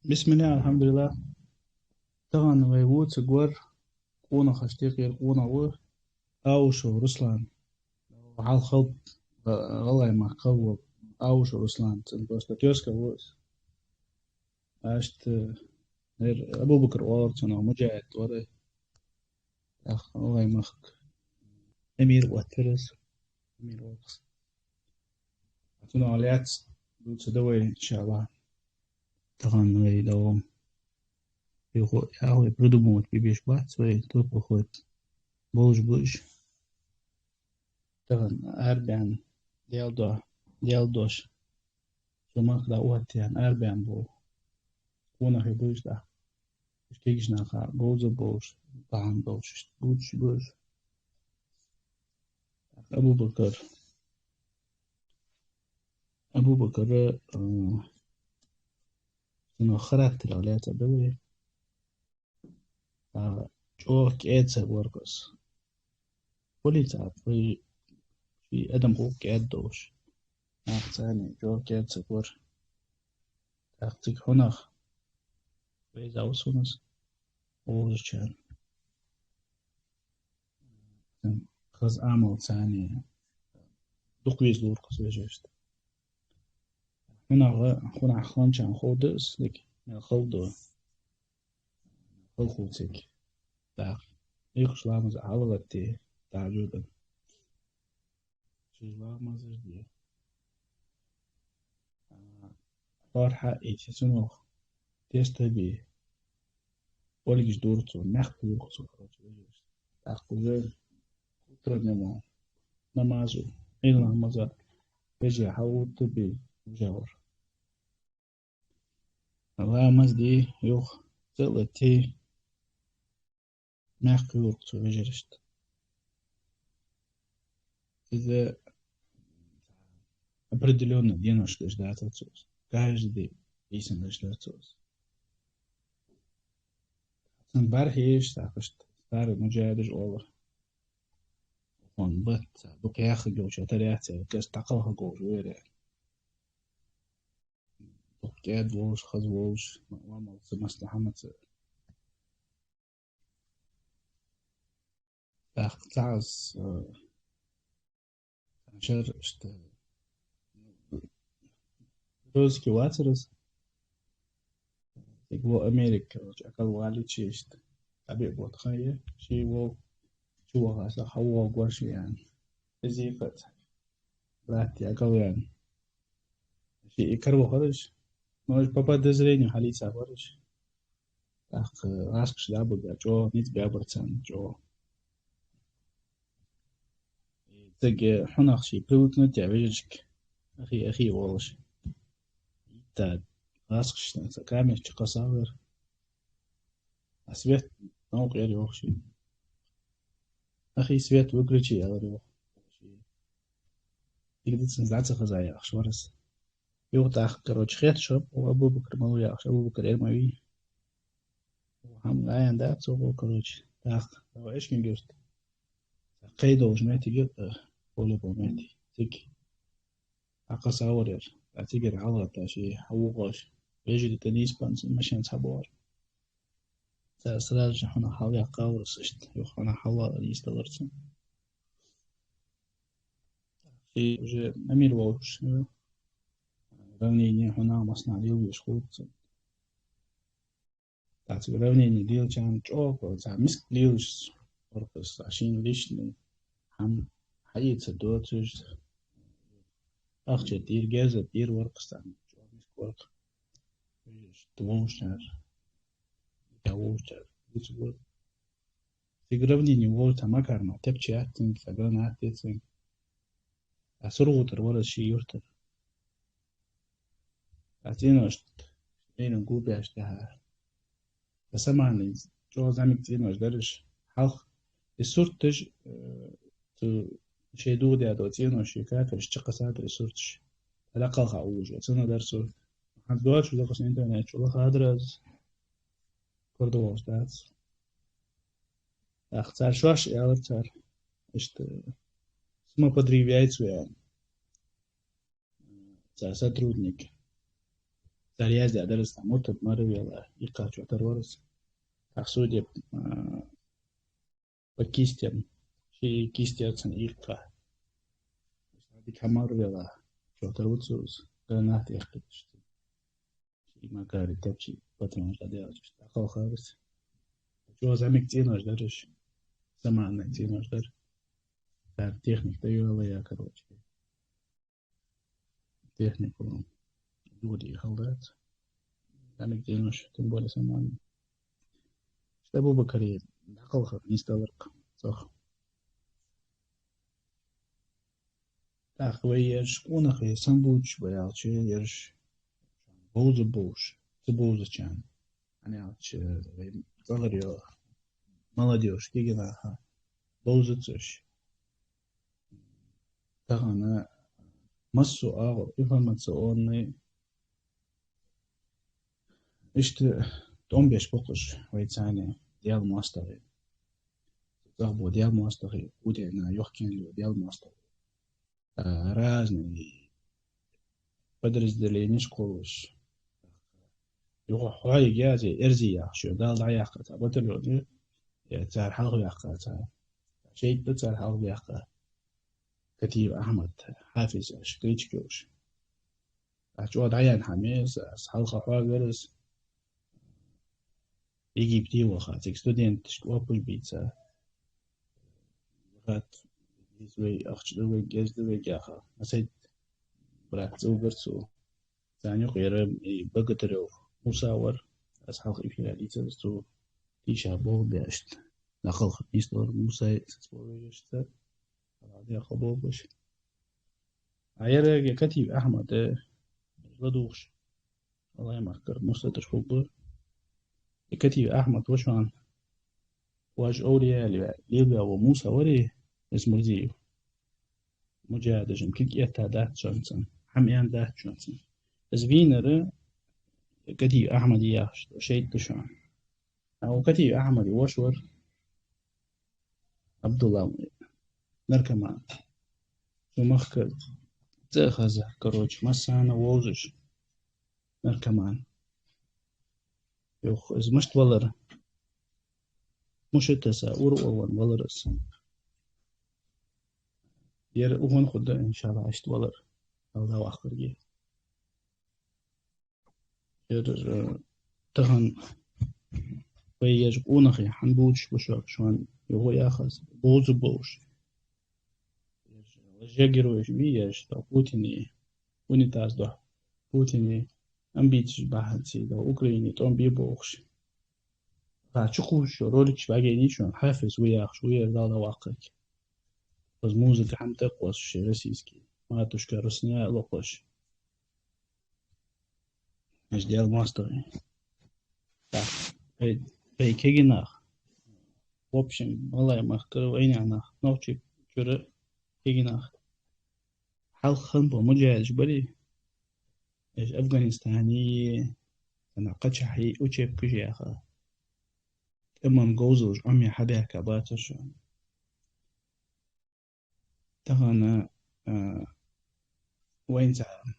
بسم الله الحمد لله. طبعا غيبوت سجور قونا خشتيقي قونا و أوشو رسلان وحال خلط غلا ما قوة أوشو رسلان تنبوست تيوسكا ووس أشت غير أبو بكر وارتنا ومجاهد وري أخ غلا مخك أمير واترس أمير واترس أتونا عليات دوت سدوي إن شاء الله. طبعا غي دوم يخو ياهو يبردو موت بيبيش بات سوي توقو خوت بوش طبعا أربعن ديال دوش شما da uhatyan erben bu ona he bu da stigis nacha gozo boş tahan boş buç Abu Bakar Abu Bakar no خرجت على تدوي çok etse workers polița في ادم هو قاعد دوش ثاني çok etse ور تحتك هنا بيز اوسونس ووشان خز اعمل ثاني دقيز لورقس وجشت هنا خانشان خودس لك خودو خلقوتك تاع يخش لامز عضلتي تاع جودا شو لامز دي فرحة إيش تيست بي ولقيش دورتو نخ يخصو خرج وجشت تاخذ ترنمو نمازو إلا مزا بيجي حاول بي مجاور لامز دي يخ تلتي نخ يخصو وجشت إذا определенно денежки ждать отцов. Каждый писем ждать отцов. Бархиш تاخشت старый مجاهد أول. Он بات بقياخ جوش تريات كاس تقلها جوش ويري. بقياد ووش خز ووش ما مصلحة ما تاخ تعز شر اشت روز كي واترس يقول أمريكا أكل والي تشيشت أبي بوتخيل شي وو شو هذا هو قرش يعني زيفت راتي أكل يعني شي يكرو خرج نوش بابا دزريني حالي سافرش أخ راسكش دابو جو نيت بيابرتان جو تجي حناخ شي بروتنا تعبيرك أخي والش تا راسكش كامل قصاور أسبت نوق يري وخشي أخي سبت وقرشي يري وخشي يقدر تنزعت خزايا أخشورس يوقت أخ كروش خير شرب وأبو بكر مولي أخش أبو بكر إرموي وهم لا يندات سوق كروش أخ لو إيش من جرت قيد وجمعتي جت بولي بوماتي تك أقص أورير أتيجر على تاشي حوقش يجي تنيس بانس مشان صبور تأسراج حنا حاول قاورس إشت يخنا حاول يستغرسن في وجه أمير ووش روني هنا مصنع ديو يشخوت تعرف روني ديو كان جوك وتاع مسك ديوش ورقص عشان ليش هم حياة الدوتش أخشى دير جازة دير ورقص عن جو مسك ورق توش تار يوش تار بيسول تقربني نيوول تمكرنا تبشي أتين فقرنا أتين أسرغوتر ولا شي يرتر أتينوش إيه نقول بيشتها بس ما جو زعمك تينوش درش حلق السورتج تو شي دودي أدو تينوش يكافر اشتقى ساتر السورتش تلقى أوج وتنا درسو حد دوش لقص إنترنت شو لقى أدرس كردو وستات أختار شواش يالتر إشت سما подривяется يعني сотрудник ترياز دي أدرس موت مرة ولا يقع شو ترورس تحسود يب بكيستيم شيء كيستيم سن يقع دي كمار ولا شو تروتسوس كنا تيختش شيء ما كاري تبشي بطل قد يعرف تأخذ خالص شو زعمك تيناش درش سمعنا تيناش در تار تكنيك تيو ولا يا كروش تكنيك دودي خلدات زعمك تيناش تنبولي سمعنا أبو بكر دقل نستغرق صح أخوي يرش ونخي سامبوش بيالش يرش بوش تبوز كان أنا عارش ظهري молодежь كيجنا بوزتش تغنى مسو أغو إنفورماسيون إشت توم بيش بقش ويتساني ديال ماستري ضربو ديال ماستري ودينا يحكي له ديال ماستري رازني بدرس دليني شكولش يروح هاي جازي إرزي يخشو دال ضعيقة بطلوني تار حلق يقع شيء تار حلق يقع كتيب أحمد حافظ شكريش كوش أشوى دعيان حميس حلقة فاقرس يجي بتي وخاتك ستودنت شكوابوش بيتسا غات يزوي أخشدوي جزدوي جاخا أسيد برات زوبرتسو ثاني غير بقترو مساور أصحاب إفيلا ليتسو تيشا بول بيشت نقل خبيستور موسى تسبوريشتا هذا خبول بش عيرة كتيب أحمد غدوش الله يمكر موسى تشوب كتيب أحمد وشان واج أولياء ليبيا وموسى وري اسمه زيو مجاهد جم كيك يتادات شانسن حميان دات شانسن زبينر كتيب أحمد ياش شيء تشان أو كتيب أحمد وشور عبد الله نركمان ومخكر تأخذ كروج مسانا ووزش نركمان يوخ إز مشت ولر مش تسا أورو ولرس ير أوهن خدا إن شاء الله عشت ولر الله وآخر جي ير تهن ويجب أونخي حنبوش بشاك شوان يهو ياخذ بوز بوش جاگرو إيش بيش دا بوتيني ونتاز دا بوتيني أمبيتش بحثي دا أوكراني توم بيبوخش فاتشوكوش رولكش باقيني شون حافظ وياخش ويردا دا واقعك بس موزة حم تقوس شي رسيسكي ما تشكى رسنيا لقوش مش ديال ماستري بي كيجناخ وبشن والله ما اختروا أين عناخ نوتشي كرة كيجناخ حال خنبو مجاج بري إيش أفغانستاني أنا قتشحي أوشيب كشي أخا إما جوزوش أمي حبيها كباتش تغنى وين تعال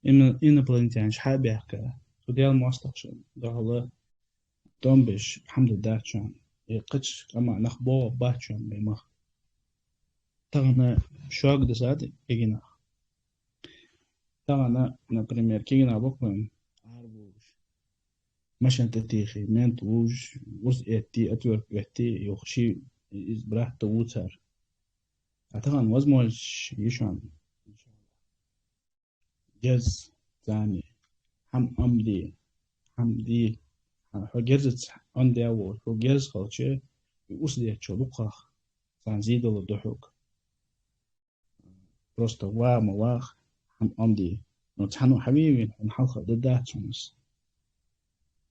إن بلنتين شحابيها كا سوديال مواستقشن ده دومبش الحمد لله شان يقتش كما نخبو باتشان بيمخ تغنى شوق دسات يجينا تغنى نبريمير كيجينا بكم عاربوش مشان تتيخي مين توج ورس اتي اتورك اتي يخشي براه توتر أعتقد وزموش يشان جز ثاني حمدي حجرت عندي أول حجرت خالشة يوصل يتشلقه تنزيد الضحك просто مواخ عندي نتحنو حبيبي نحلق ضده تونس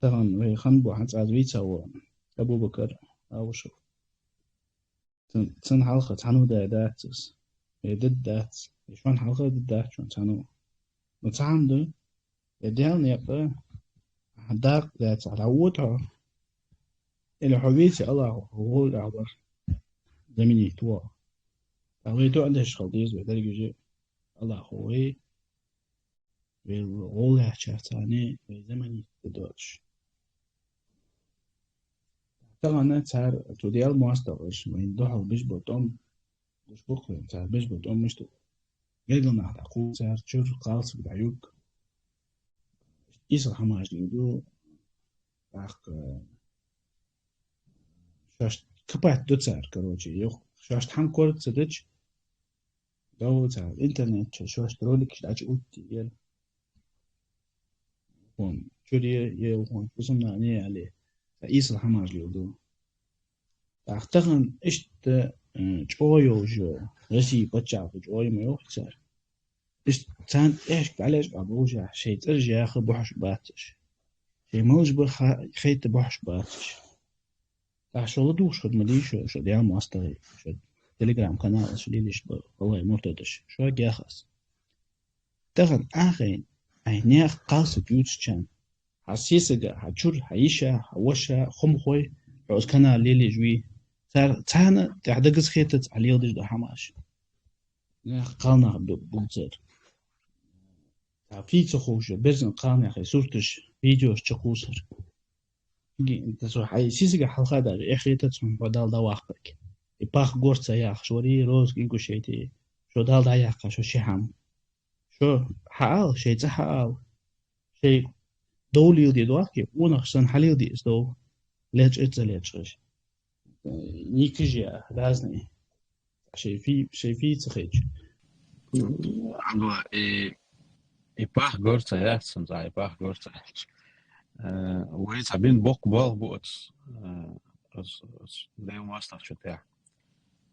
طبعا وهي خنبو حتى عزويتها أبو بكر أو شو تن حلقة تحنو داتس ضد دات شلون حلقة ضد دات شلون تحنو نتعامدو يديان يبقى داق ذات على ووتها إلى حبيتي الله هو الأعبر زميني توا أغوي تو عندهش خلطيز بذلك جي الله هو والغولة شافتاني زمني تدوش طبعا تسار توديال مواستوش وين دوحو بيشبطهم مش بكرة تسار بيشبطهم مش تو يلقنا على قوة تسار تشوف قاص بدعيوك يسرح ماش ليدو باق شاش كبات دو تسار كروجي يو شاش تحم كورت سدج دو تسار انترنت شاش ترولك شاش اوتي يل هون شوري يل هون بسمنا نيه عليه يسرح ماش ليدو أعتقد إيش جويو جو رسي بتشاف جوي ما يوحشر إيش تان إيش علاش أبوجا شيء ترجع أخ بوحش باتش شيء موج خيت بوحش باتش شو دوش شو مدي شو ديال ماستر شو تليجرام قناة شو ليش والله مرتدش شو جاخس تغن آخرين أي نيخ قاس جوتش كان حسيسة حجور حيشة حوشة خم خوي عوز كنا ليلي جوي صار تانا تعدقز خيتت على يودش ده حماش قالنا بوزر في تخوش بزن قالنا خي صورتش فيديوش تخوسر انت سو حي سيسك حلقة دار اخيتت من بدال دا واقبك يباخ غورتا ياخ شوري روز كينكو شيتي شو دال دا ياخ شو شيحام شو حال شي تحال شي دولي دي دواكي ونخشن حليل دي اسدو ليش اتزليتش نيكجيا لازني شي في تخيج Agora, e par gorta ja, som zei, par gorta. Hoe heet bin bok bal boot. Als Leo Master شتاع.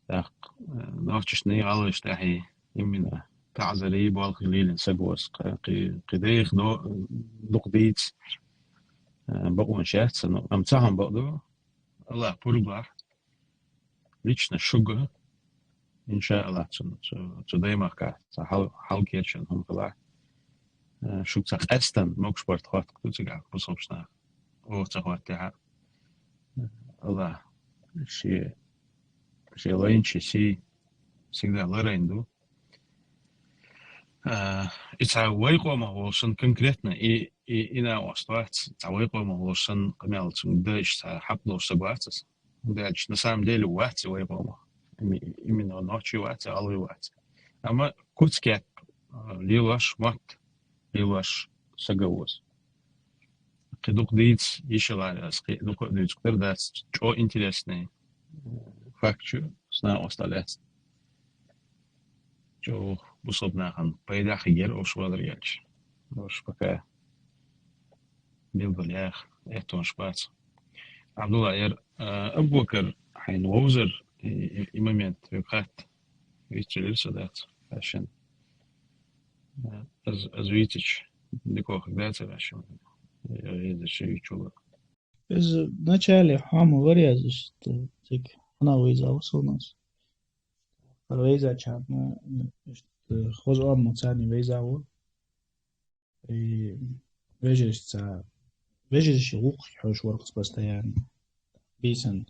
Daar نوتش ني على شتاعي يمنا تعزلي بال قليل سجوس قديخ دو قديت بقون شات سنو أمتهم بقدو الله بربع ليش نشجع إن شاء الله دايما كا حال كيرشن هم كلا شو تاع أستن موكش بارت خاط كتوجع بصوبشنا أو تاخد تاع الله شيء لين شيء سيدا لريندو تعويقو ما هوشن конкретно и на остается تعويقو ما هوشن قمال تمدش حقلو سباتس дальше на самом деле вати вайпома именно ночи вати алви вати ама куцкек лилаш мат лилаш сагавос قدوق ديتس يشغل قدوق ديتس كتير ده شو интересный факт сна осталец شو بصبنا عن بيدا خير أو شو هذا يالش مش بكا بيلبلياخ إتون شبات عبد الله ير أبو بكر حين ووزر إمامينت يبخات ويتشيل سدات عشان از ويتش ديكو خدات عشان هذا الشيء يشوف بس начале хама вырезать так она выйдет у нас вейза чатна хоз ам мацани вейза у и вежеш лук حوش ورقص بس يعني بيسن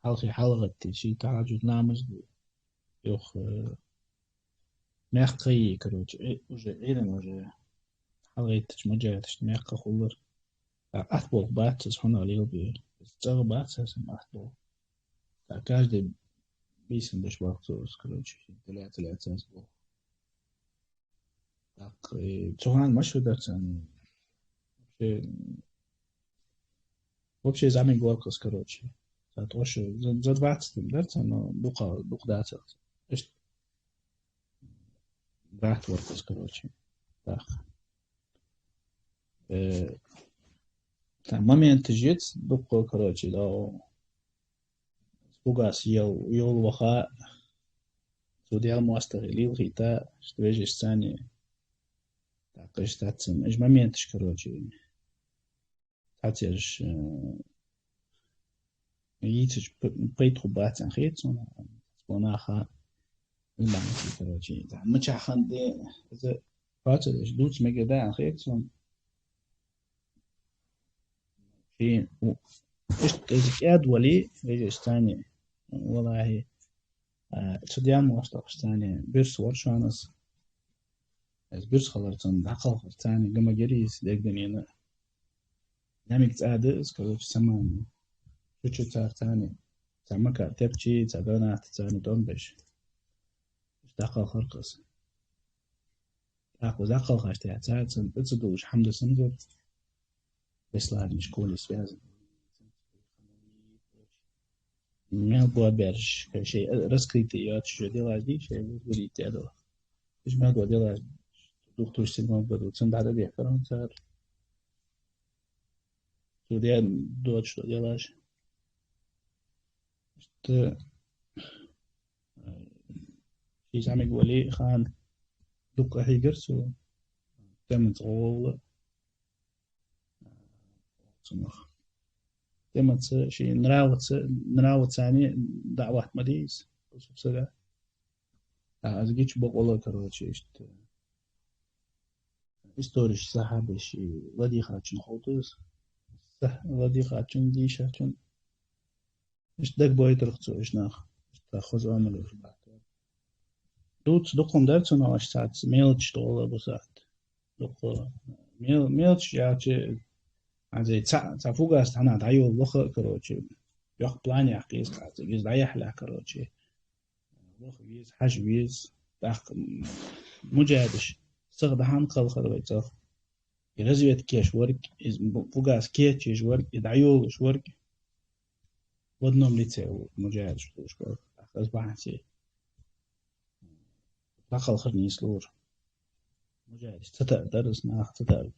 حلقة شي تعرج نامز يوخ ميقي كروج وجه إيرن وجه حلقة تجمجة تجميق خولر أحبوك باتس هنا ليو بي تغ باتس أحبوك كاجد بيسن بش وقتوس كروج تلاتة سنسبوك تهان مشو درسن вообще замень горкос короче за 20 درس но дука дата ايش 20 ورقص короче так момент جيت дука короче لو سبوغاس يول وخا سوديال مواستغلي وخيتا شتويجي ثاني تاقش تاتسم ايش моментش короче تاتيش يتش بيتخو باتن خيت سبوناخا المعنى короче مش خندي إذا فاتش دوتش مجدا خيت في إيش تزكياد ولي ليش ثاني والله تديان مواصلة ثاني بيرس ورشانس از بيرس خلرتن دعقل خرتاني قما جريس ديك دنينا نامك تساعدس كذا سمان شو تارتاني تعمك تبكي تعبانا تتاني دونبش دعقل خرقس دعقل خرتاني تعتن بتصدوش حمد سندر بس لا مش كل سوازن ما بوا بيرش شيء رسكريتيات شو ديلا دي شيء وليت هذا إيش ما قد ديلا دكتور سينما بدو تسند على دي فرنسا سوريا دوت شو ديلاش ت في زعمك ولي خان دك هيجرسو تم تقول سمخ تم شيء نراوت ثاني دعوة مديس بس بسرعة أزجيش بقول كروتشي إشت استوريش صاحب شيء ودي خاتشن خالص صح ودي خاتشن دي شاتشن إيش دك بوي ترخصو إيش ناخ تأخذ عمله في بعد دوت دقم درتون أش ساعت ميلتش طول بسات دق ميلتش يعني عزي تفوق أنا تعيو لخ كروتشي يخ بلان يحكيس قاعد يجز ضيح له كروتشي لخ يجز حاج يجز تأخ مجادش استخد هم خل خرويته يرزيت كيش ورك فوقاس كيش يج ورك يدعيو إيش ورك ودنهم ليتسو مجادش وش ورك أصبح شيء دخل خرني سلور مجادش تتر درس ناخ تتر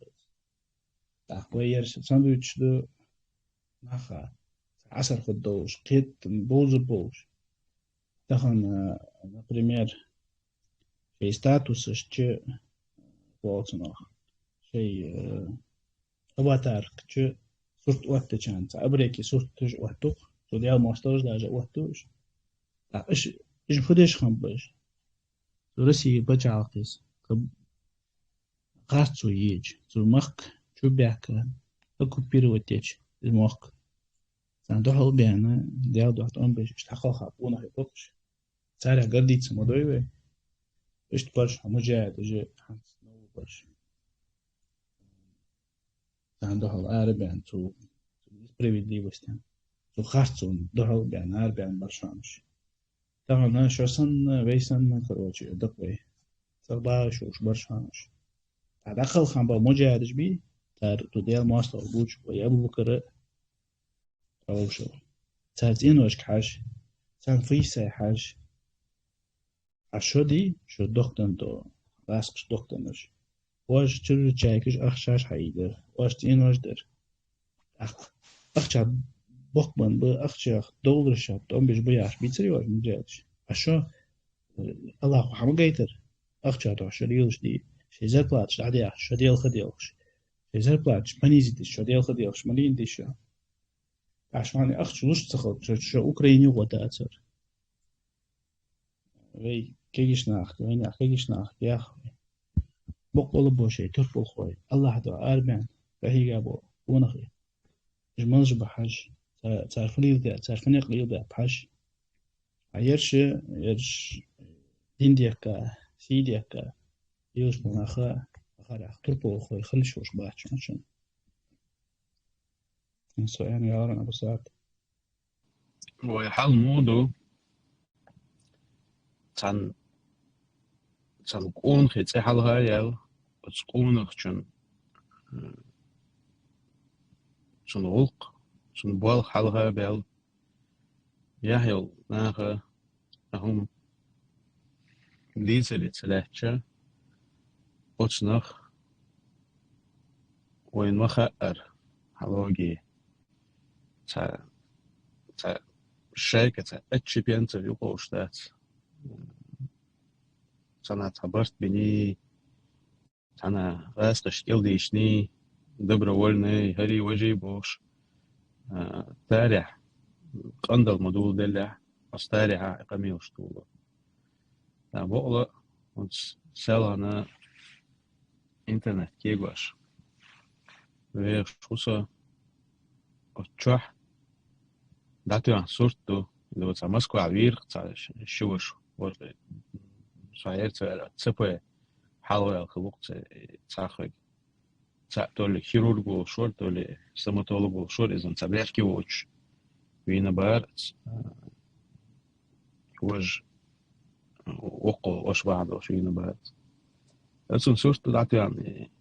تأخويرش ساندويتش دو ناخا عسل خدوش قيت بوش دخل например شيء ستاتوس شيء بوتناخ شيء افاتار شيء صورت وقت كانت ابريكي صورت وقتوخ تو ديال ماسترز داجا وقتوش ايش خدش خمبش رسي بجعقيس قاستو يج تو مخ شو بيحكى اكو بيروتيش المخ سندوحل بيانا ديال دوحت ام بيش تحقق خابونا هيبوكش سارع قرديت سمدوي ايش تبرش مجاهد اجي حنس نو برش سندوحل اربعن تو سبريفيدلي وستن تو خاصون دوحل بيان اربعن برشانش طبعا شو سن ويسن كروتشي دقوي صباش وش برشانش دخل خنبا مجاهدش بي تار تو ديال ماستر بوش ويا ابو بكر او شو تارتين وش كحاش سان فيسا حاج عشو دي شو دكتن تو راسكش دكتنش واش تشرو تشايكش اخشاش حيدر واش تين واش در اخشا بوكمان بو اخشا دولار شاب توم بيش بياش بيتري واش مجاهدش عشو الله حمو جيتر اخشا تو شو ديلش دي شي زر بلاتش عادي شو ديل خديلش شي زر بلاتش منيزي دي شو ديل خديلش ملين دي شو عشان أخشى وش تخل شو أوكراني وتأثر وي كيجش ناخ وين كيجش ناخ يا أخوي بقول بوشي ترفل خوي الله دعاء أربعين فهي جابوا ونخي جمانج بحاج تعرفني ذا تعرفني قليل ذا بحاج يرش دين ديكا سي ديكا يوش مناخا خلاص ترفل خوي خلش وش باش عشان يعني يا رنا بسات ويحال مودو تان قون خيتي حالها يال تقون خشن شن غلق شن بوال حالها بيل يحيل ناخا هم ليزة لتسلاحشة وتنخ وين مخأر حلوغي تا شركة اتشي بيانتا يقوشتات تانا تعبرت بني تانا غاسقش يلديشني добровольный هري وجي بوش تاريح قندل مدول دلع أستاريح إقامي شطولة بقولة سالنا إنترنت كيغوش ويش خصوصا أتشوح داتو عن صورتو اللي بتاع مسكو عبير تاع الشوش ورد صحيح تاع تسبوي حلوة الخلق تاخد تقول خيرورغ وشور تقول ستوماتولوج وشور إذا تبلش كيوتش وين بارت وج وقو وش بعد وش وين بارت أصلا صورت دعت يعني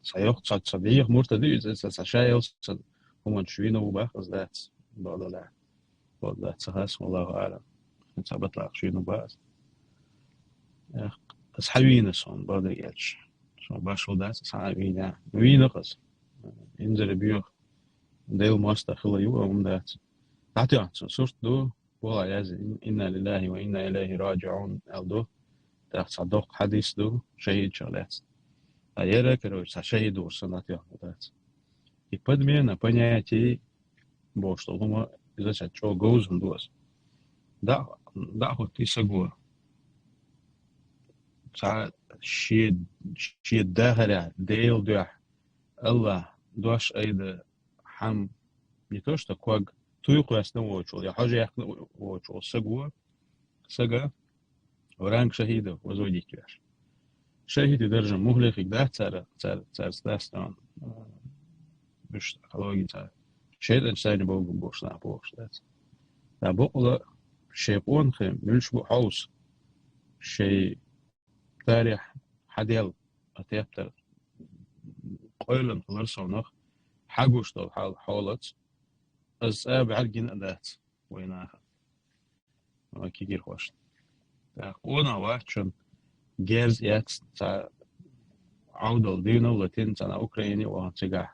سيوق صديق مرتدي إذا سشايل هم شوينا وباخذ ذات بعد لا بعد ذات سهاس والله أعلم أنت بطلع شوينا باخذ أصحابين صون بعد يجش شو باشو ذات أصحابين يعني وين قص إنزل بيوخ ديل ماست خلا يوم ذات دعت يعني صورت دو والله لازم إنا لله وإنا إليه راجعون ألدو تحت صدق حديث دو شهيد شغلات أيرا короче شهيد ورسنات ذات и подмена понятий бо что дома изучать что goes and does да хоть и сагу ساعة شيء داخل ديل دوح الله دوش أيد حم يتوش تقوى تويق يسنو وشول يا حاجة يحكي وشول سجا ورانك شهيدة وزودي كياش شهيد درجة مهلك ده تار ستاستان مش خلاص تار شيء إنسان بوش ده بقول شيء بون خم ملش بو حوس شيء تاريخ حديل أتيبتر قيلن خلصونخ حاجوش تو حالت از بعرجين أدات وينها ما كيجير خوش تقونا واشن جيرز يات تا عودل دينو لاتين تا أوكراني وهتجاه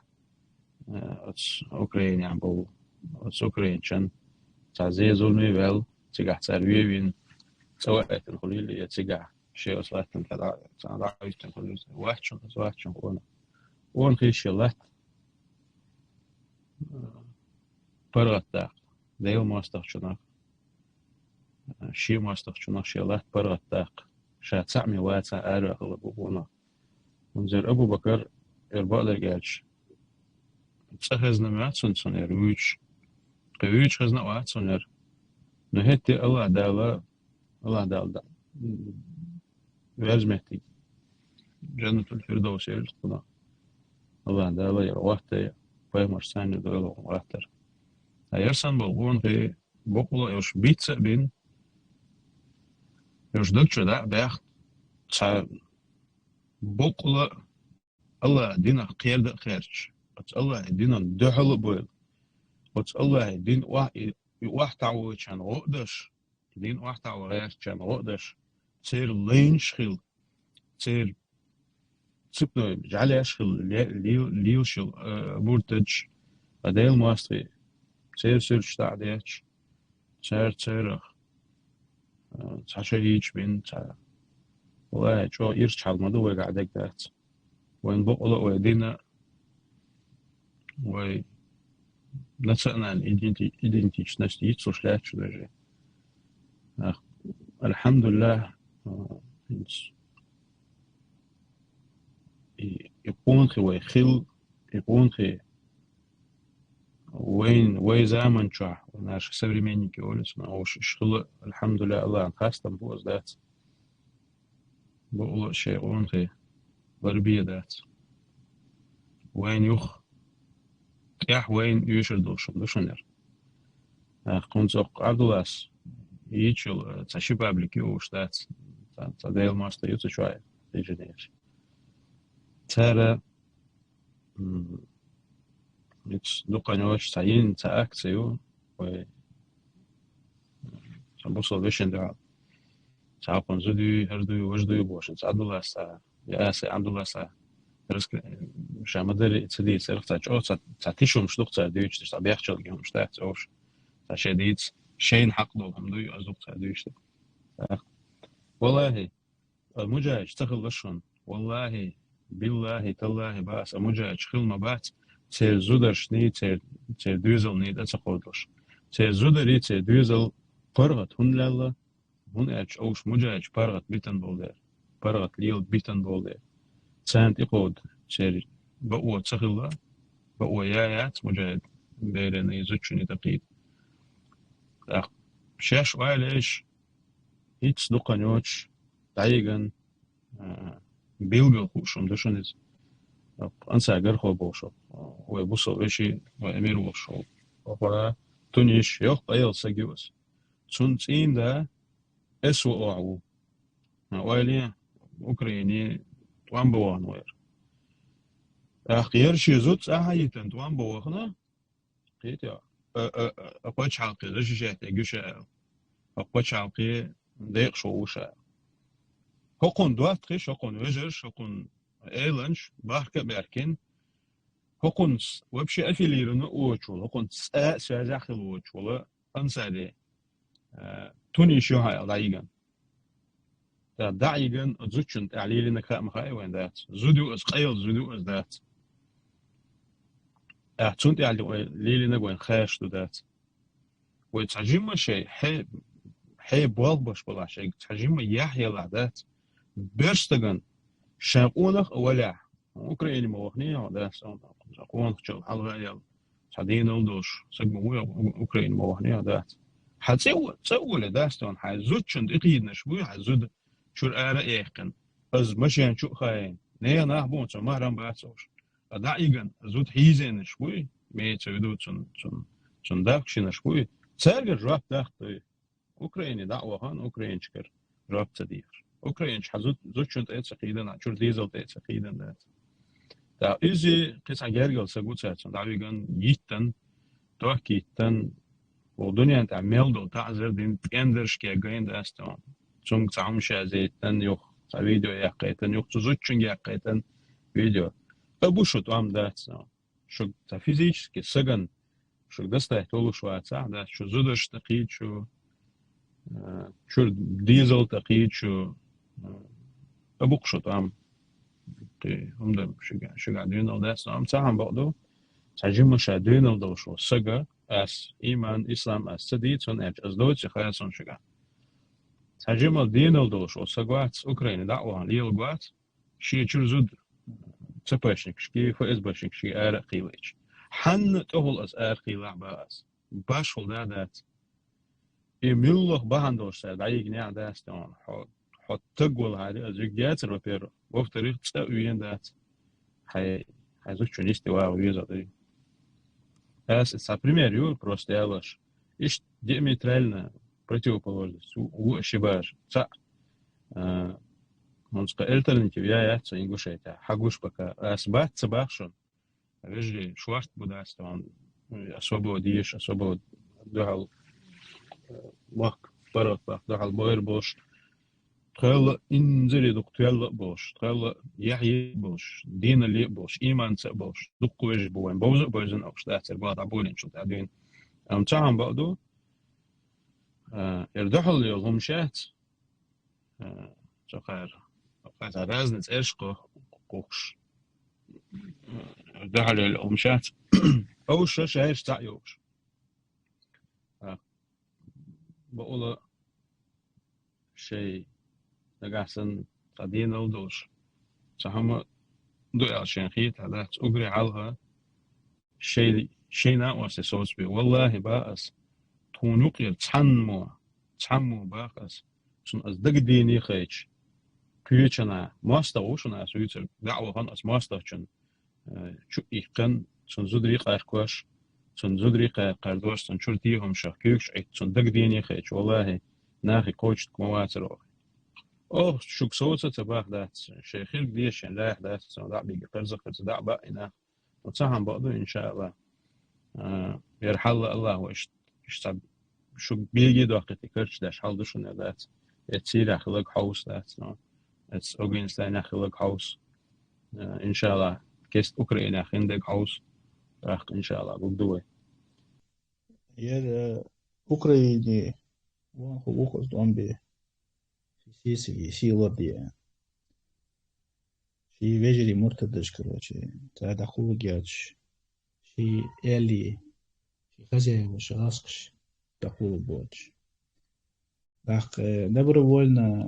أوكراني عم بقول أوكرانيشن تا زي زولمي ويل تجاه ترويين سواء تنقليل يتجاه شيء أصلاً كذا تا رأيت تنقليل واشن قونا ونخيش يلات برغتاق ديل ماستخشناق شي ماستخشناق شيلات برغتاق شات سعمي واتسا آره أغلبونا ونزر أبو بكر إرباق درجاج تسخزنا ماتسون سنير ويش خزنا واتسونير نهتي الله دالا ويرزمتي جنة الفردوس يرزقنا الله دالا يروحتي فايمر ساني دولو واتر يرسن بلغون في بقوله يوش بيتسا بين يوش دكتور دا بيخ تا بقوله الله دينا خير دا خيرش الله دينا دحل بويل الله دين واحد تعويش عن غقدش دين واحد تعويش عن غقدش تير لين شخيل تير تسبنو جعلي أشخيل ليوشل بورتج أديل ماستري تير سيرش تعديش تير تشهيج بين والله شو يرش حالمدو وقعدك ذات وين بقوله ويدينا وي nationale identitetsnästigt så släts det. Alhamdulillah يكون ويخل يكون وين زمن شو наш современники улиц на шхил alhamdulillah Allah хастам боз дат بقول شيء он ضربيه دات وين يخ يح وين يشر دوشنر قنصق عبدالله يشل تشبابلك وشتات تديل ماست يوت شوية تيجنيش ترى مش دقنوش تعين تأكسيو و تبصل بيشن ده تعبون زدي هردو وجدو بوشن عبدالله يا أسي عبدالله رزق مش مدري تدي سرقت أو تعتيشوا مش دكتور ديوش تش طبيعة شغل جهم مش تاعت أوش تعشديد شين حق دوهم دو أزدكتور ديوش والله مجاج تخل لشون والله بالله تالله باس مجاج خل ما بات تير زودرش ني تير دوزل ني أتقودلش تير زودري تير دوزل فرغت هن لالا هن أج أوش مجاج فرغت بيتن بولدر فرغت ليل بيتن بولدر سانت يقود شير بقوة تخلا بقوة يايات مجاهد بيرن يزوجني تقيد شاش وعليش هيتس دقنوش دايغن بيلغل خوشم دشونيز أنسى أجر خو بوشو ويبصو إشي وأمير وشو وقرا تونيش يوخ أيل سجيوس تون تين دا أسوأ أعو ويلي أوكراني توان بوان وير أخير شي زوت أهايتن توان بوخنا قيتيا أقوش حلقي ليش جات يجوشا أقوش حلقي ديق شو وشا هقون دوات خيش هقون وجرش هقون إيلانش باركة باركين هقون وبشي أفيليرن أوتشول هقون سازاخل أوتشول أنسادي توني شو هاي دايجن دايجن زوتشن تعليل إنك مخاي وين ذات زودو إس قيل زودو إس ذات تونت يعني ليلي نقول خاش ذات وتعجم شيء حي بوالبش بلا شيء تعجم يحيى العادات بيرستغن شاقونخ ولا أوكراني موهنية ده سون شاقونخ شو حلقة يلا سعدين ولدوش سجموا أوكراني موهنية ده تسوي ده سون حزود شند إقيد نشوي حزود شو الآراء يحكن از مشيان شو خاين نيا نحبون سو مهرم باتسوش دايجن زود حيزين نشوي مي تسويدو سون داكش نشوي تسرج راب داخت أوكراني دعوة هان أوكراني شكر راب تدير أوكراني حزود زود شند إتسقيدن عشور ديزل إتسقيدن ده دا إزي قصة جرجل سجود ساتون دايجن يتن توكيتن ودنيا أنت عمل دو تعذر دين تندرش كي جاين داستون چون تعم شازيتن يخ فيديو يقيتن يخ تزوجن يقيتن فيديو أبو شو تعم داستون شو تفيزيش كي سجن شو دسته تولو شو أتساع ده شو زودش تقيد شو ديزل تقيد شو أبوك شو تعم كي هم ده شو قاعدين أو داستون تعم بعدو تجمع شادين أو ده شو سجا أس إيمان إسلام أس سديد سون أج أز دوت خياسون شجع تجمع دين أو ده شو سجوات أوكرانيا دعوة ليل جوات شيء شو زود تباشنك شكي فإز باشنك شيء آر قيلش حن تهول أز آر قيلع باس باش هول دات يميلوه بهندوش ساد عيق نيع داستون حط تقول هذه أز يجات ربير وفي طريق تسوين دات هاي زوج شنيستي واو يزادي это пример просто ялаш. Иш диаметрально противоположность. У ошибаешь. Он сказал, альтернатива я это ингушетя. Хагуш пока асбат цабашон. Режи шварт будаст он особо диеш, особо дохал вак парот вак дохал боер бош. تخيل إنزلي دكتور بوش تخيل يحيى بوش دين اللي بوش إيمان بوش دق وجه بوين بوزن أوش تأثير بعض عبولين شو تعدين تعهم بعضو يردحل يوم شات شو خير قاعد رازنت إرشقه قوش يردحل يوم شات أوش شايش تعيوش بقول شيء نقاسن قدين ودوش سهم دوي عشان خيت على أجري علها شيء ناقص صوت بي والله باقس تونوق تحمو باقس شن از دق ديني خيش كيوشنا ماستا وشنا سويتر دعوة هن از ماستا شن شو إيقن شن زودري قايقوش شن زودري قاردوش شن شرطيهم شاكيوش شن دق ديني خيش والله ناخي قوش كمواتر أوه شو صوته تباح ده شيخير ديش يعني لا ده سوداء بيجي قرزة دع بقى إنه وتصحن بقدر إن شاء الله يرحل الله وإيش شو بيجي دقيقة كرش ده حال دشون ده تصير أخلاق حوس ده it's against ده أخلاق حوس إن شاء الله كيست أوكرانيا خندق حوس راح إن شاء الله بدوه يا أوكرانيا وان هو وقت دوام بيه شي وردي شي وجري مرتدش كروچه تا دخول گياچ شي элли شي хозяева шаскш дخول боч так добровольно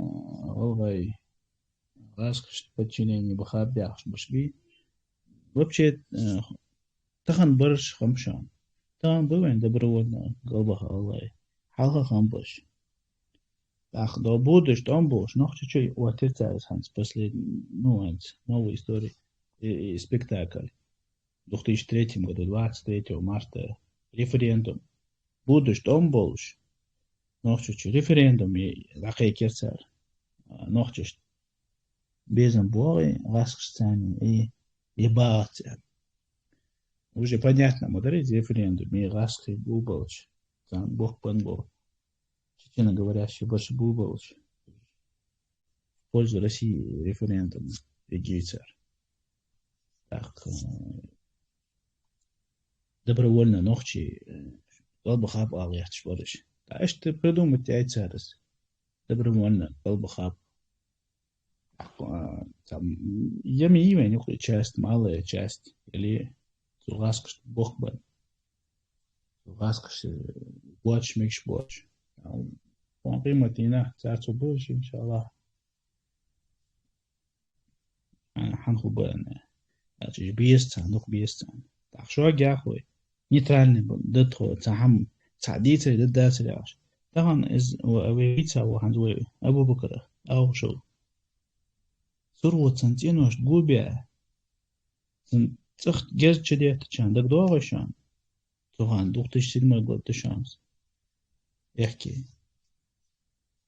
овай раскш подчинение бахабяхш башби вообще тахан барш хамшан тахан бывен добровольно голбаха аллай халха хамбаш Ах, до будешь, там будешь, но чуть-чуть отец Ханс после, новой истории и спектакль. В 2003 году, 23 марта, референдум. Будешь, там будешь, но чуть-чуть референдум и лакей керцер, но чуть безом бои, раскстани и баатя. Уже понятно, мудрить референдум и раски бубалч. Там бог пан бог. Чечено говорящий больше бубалч. В пользу России референдум и гейцер. Так, добровольно ночи колбахаб алгахч бориш. Да что придумать яйцерс. Добровольно колбахаб. Там ями имя нюхли часть, малая часть. Или зугаскаш бог бан. Зугаскаш боч микш боч. Он قيمتنا تعرفوا بوش إن شاء الله حنخوبنا أجي بيستان نخ بيستان تخشوا جاخوي نيترالني دتخو تهم تعديت ددات العش طبعا إز وأبيتها وحنزوي أبو بكر أو شو ثروة سنتين وش تقول بيها تخت جز جديت كان دك دوغشان طبعا دوختش سينما قلت الشمس يحكي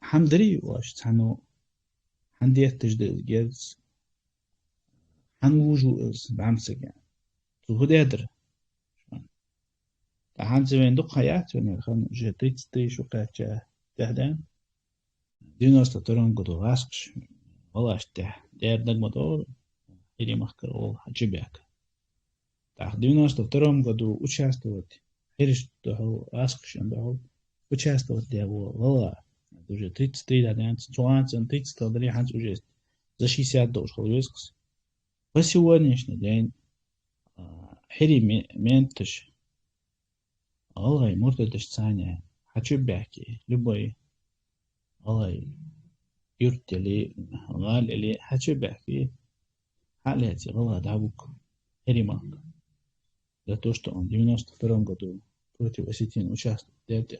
حمدري واش تحنو حنديت تجديد جز حنوجو إز بعمسك يعني تو هدادر عن زمان دق حياة يعني خم جديد ستيش وقاعد تهدان ديناس تطرون قدو غاسقش والله اشتح دير دق مدور إلي مخكر أول حجبيك تاخ ديناس تطرون قدو وشاستوت حيرش دهو غاسقش دهو وشاستوت دهو والله دوجه تيت ستي دادان توان سن تيت ستدري حنس وجست زشي ساعة دوش خلويسكس بس هو نيشنا دين حري مينتش الله مرتدش ثانية حتشبعكي لبوي الله يرتلي غال اللي حتشبعكي حالاتي الله دعوك حري مانك لا توشتون ديناس تفرون قدو بروتي وسيتين وشاست ديتا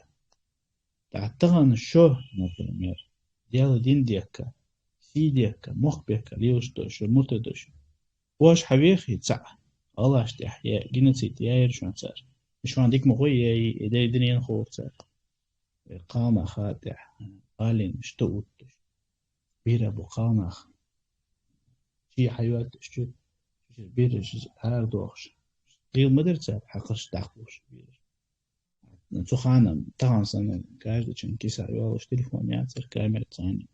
تعتغن الشو نفرمير ديالو دين ديكا سي ديكا مخ بيكا ليوشتوش مرتدش واش حبيخي تسع الله اشتح يا جنسيت يا يرشون سار مش عندك مغوي يا إداي دنيا خوف سار قامة خاتح قالين اشتوت بيرا بقامة شي حيوات شو بيرش هار دوخش قيل مدرسة حقش داخوش بيرش تخانم طبعا سنة каждый чин киса يوالش تليفون يعصر كاميرا ثانية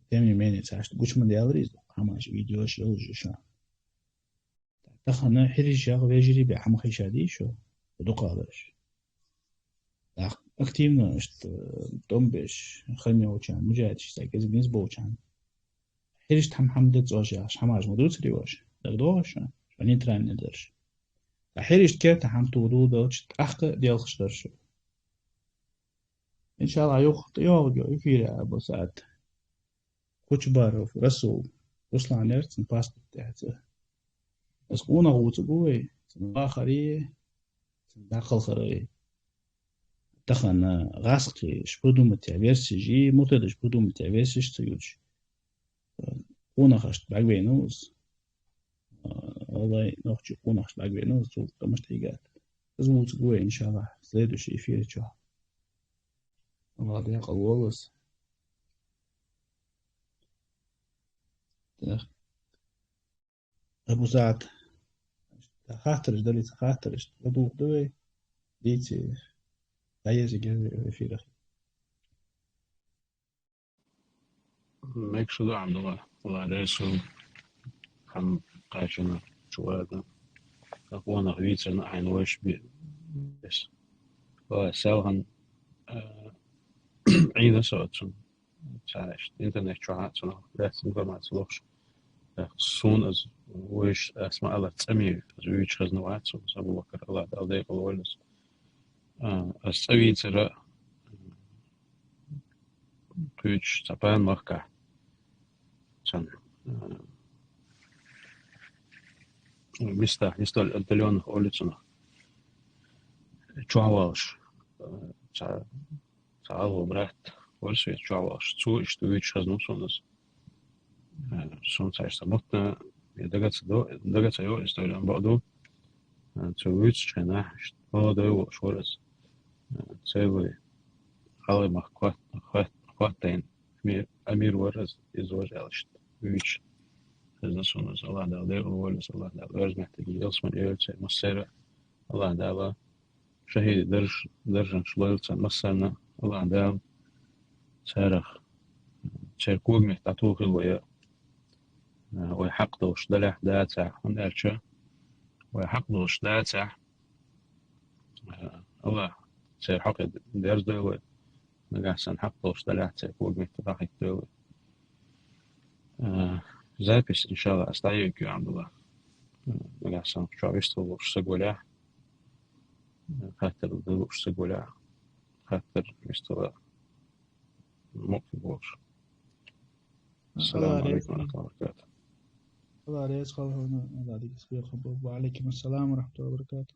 тем не менее цашт гуч من ديالريز هماش فيديوش يلجشان تخنا حريش ياغ ويجري بحم خيشادي شو ودقالش активно что домбеш خلني وچان مجاهدش ساكز بنسبة وچان حريش تهم حمدت زوجاش هماش مدوت ريواش دغدوش شاني تران ندرش حريش كيف هم تودو دوش أخ ديالخش درشو إن شاء الله يوخت يوغ يفير أبو سعد كوش بارو رسول وصل عن إرتن باسبورت تاعته بس قونا غوت قوي آخرية داخل خري تخن غاسقي شبودو متعبيرس جي متد شبودو متعبيرس تيوش قونا خشت باق بينوز والله نوخش قونا خشت باق بينوز تو قمش تيجات بس غوت قوي إن شاء الله سليدو شي فيه شو الله ديق الولس أبو سعد خاطرش دلي خاطرش بدو دوي ديتي عايز يجي في رخي ميك شو ده عند الله رسول هم قاشنا شو هذا أخوانا غيتنا عين وش بس وساوهن عيدا سوتشن تعرفت إنترنت شو هاتنا بس إنفورماتيون لوش سون از وش اسمع الله تسمي زوج خزنا واتسو أبو بكر الله تعالى يقول ولس السوي ترى كوش تبان مركع كان مستر البليون أولتنا شوالش تعالوا برات ورسي تشعواش تسو اشتويتش خزنوسونس سون سموتنا دقت يو استويلان بقدو تسويتش خناح هذا شورس تسوي خالي ما خواتين أمير ورز إزواج علشت ويش خزنوسونس الله دالي أولس الله دالي ورز محتاج يلس من إيرتس مسيرة الله دالي شهيد درجن شلويلس مسرنا الله دالي تارخ تشاركوه محتاجوه الويا ويحقدوش دلح داتع هنالشا ويحقدوش داتع الله تشير حقد ديرز دوي نقاسن حقدوش دلح تشاركوه محتاجوه دوي زابس إن شاء الله أستعيك يا عبد الله نقاسن شعبيستو وش سقولا خاطر وش سقولا خاطر مستوى مقفل وش الله السلام عليك عليكم ورحمة الله وبركاته الله عليك وعليكم السلام ورحمة الله وبركاته.